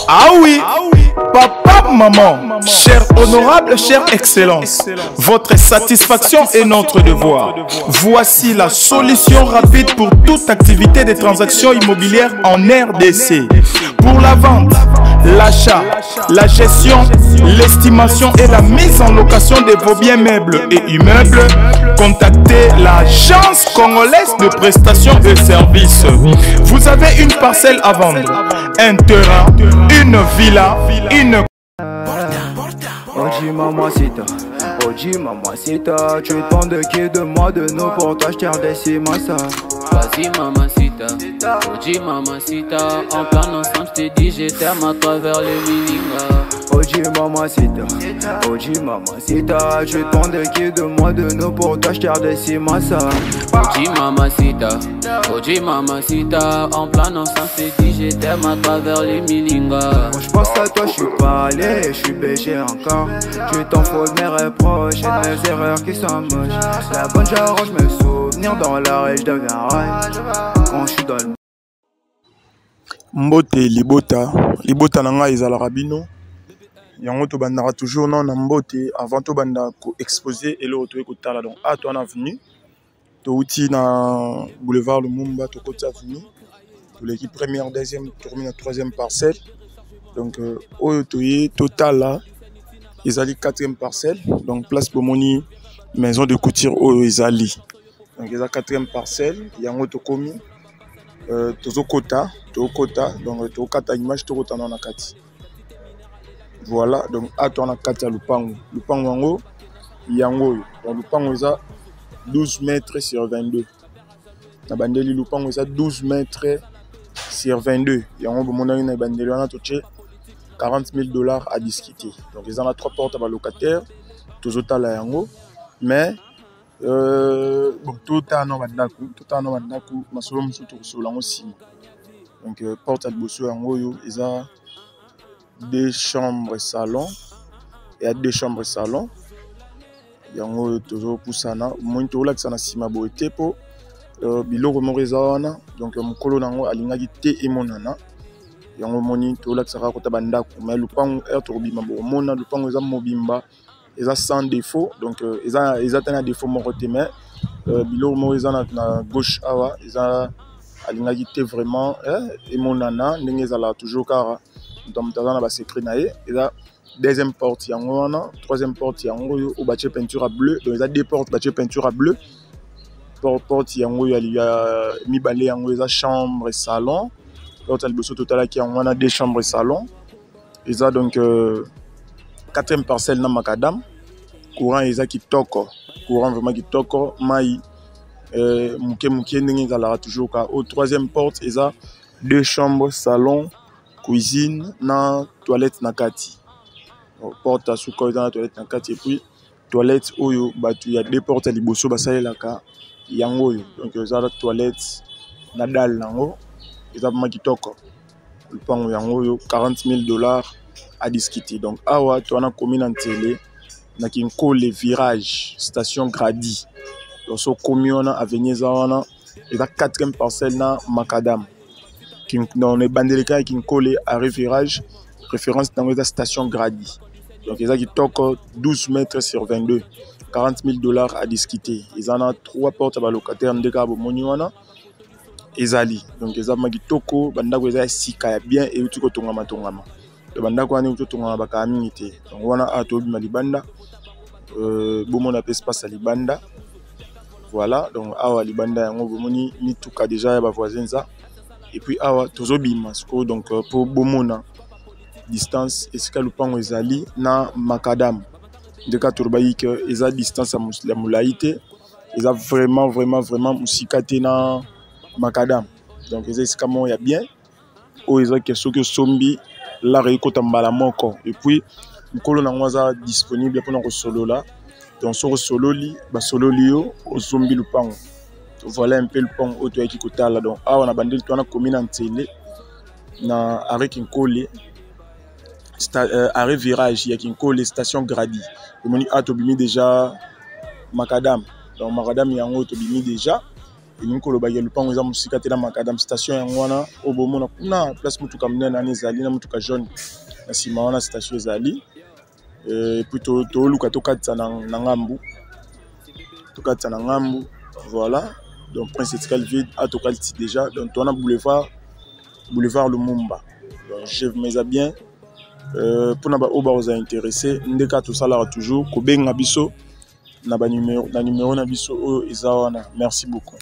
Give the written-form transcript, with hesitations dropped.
Ah oui, papa, maman, cher honorable, chère excellence, votre satisfaction est notre devoir. Voici la solution rapide pour toute activité de transactions immobilières en RDC. Pour la vente, l'achat, la gestion, l'estimation et la mise en location de vos biens meubles et immeubles, contactez l'agence congolaise de prestations et services. Vous avez une parcelle à vendre, un terrain, une villa, une... Oji mamacita, Oji mamacita, tu es tant de qui de moi de nous pour t'acheter des massa. Vas-y mamacita, Oji mamacita, en plan ensemble je t'ai dit je t'aime à travers le milinga. Oji mamacita, tu es tant de qui de moi de nous pour t'acheter des massa. Oji mamacita, en plan ensemble je t'ai dit je t'aime à travers le milinga. Quand je pense à toi je suis pas allé, je suis BG encore. Tu t'en fous de mes reproches et de mes erreurs qui sont moches. La bonne j'arrange mes souvenirs dans la rage de rail. Quand je suis dans le... Mbote libota nanga ezala rabino. Yango to bandara toujours non mbote avant to banda ko exposer et le retour ekotala donc à toi en avenue. To outi na boulevard Lumumba to côté avenue. Pour l'équipe première, deuxième, termine la troisième parcelle. Donc au total là. Ils allaient quatrième parcelle, donc place pour moni maison de couture au Izali. Donc ils ont quatrième parcelle, il y a un autre commis, tozo kota, donc to kata image to kota na kati. Voilà, donc à toi na kati à lupango yango yango. Donc lupango ça 12 mètres sur 22. Na bandeli lupango ça 12 mètres sur 22. Yango bomona na bandeli wana toche $40 000 à discuter. Donc, ils ont 3 portes à locataire, tous autant la yango. Mais, bon, tout un an bandaku, ma solo msuto sur la aussi. Donc, porte à bosso yango, ils ont 2 chambres salon. Et à 2 chambres salon. Yango, toujours poussana. Moi, tout là que ça n'a sima boete po. Biloko morizana. Donc, mon colo nango, alingagi te et monana. Yango moni to la sera kota bandako mais lupango to bimba bo mona lupango eza mobimba eza sans défaut donc eza tana défaut mo côté mais bilo mo eza na gauche awa eza alingaki te vraiment et monana ndenge ezala toujours car donc tazana ba secret na ye eza deuxième porte yango wana troisième porte yango yo bâtir peinture à bleu donc eza deux portes bâtir peinture à bleu porte yango ya mibale yango eza chambre et salon. L'autre total qui a 2 chambres et salon. Ils ont donc 4e parcelle dans Macadam. Courant ils ont qui toko. Courant vraiment qui toko. Maï. Mouké n'engala toujours qu'à. Au 3e porte ils ont 2 chambres, salon, cuisine, na toilette nakati. Porte à souka dans la toilette nakati et puis toilette oyo batu il y a 2 portes à liboso basale la ka yango yo. Donc ils ont la toilette nadal nango. Ils ont kitoko. Le pango yango $40 000 à discuter. Donc awa tu as commune en télé na kinko les virages station Grady. Donc so commune avenue zawana et la 4e parcelle na Macadam. Dans les bandeleka kinko les arrêt virage référence dans la station Grady. Donc ils ont kitoko 12 mètres sur 22. $40 000 à discuter. Ils en ont 3 portes à locataire ndeka bo moniwana. Ezali donc eza magitoko bandako eza sika bien et uti ko tongama to bandako ani uti tongama baka mingi te donc wana atobi malibanda bomona espace à libanda voilà donc awa libanda yango bomoni mituka déjà ya ba voisins ça et puis awa tozobima siko donc pour bomona distance esika lupango ezali na Macadam ndeka turbayi que eza distance à mulaité eza vraiment musikate na Macadam. Donc, ils disent comment il y a bien. Ou ils ont question que Sombi, la récolte en balamoko. Et puis, nous avons disponible pour notre solo là. Donc, sur le solo li, solo lio, au Sombi le pang. Voilà un peu le pang au toit qui coûte là. Donc, on a bandé le commune en télé. Na avec une colle. Arrêt virage, il y a une colle station Grady. On a déjà Macadam. Donc, Macadam, il y a un autre déjà. elingi koloba ke lupango eza mosika te na makadam station yango wana oyo bomona kuna place motuka monene wana ezali na motuka jaune na nsima wana station ezali puis toluka tokatisa na ngambu voilà donc Prince Ethical vide atokaliti déjà donc toana boulevard Lumumba donc je mets bien pour na ba oba oza intéressé ndeka to salara toujours ko benga biso na numéro na biso oyo eza wana merci beaucoup.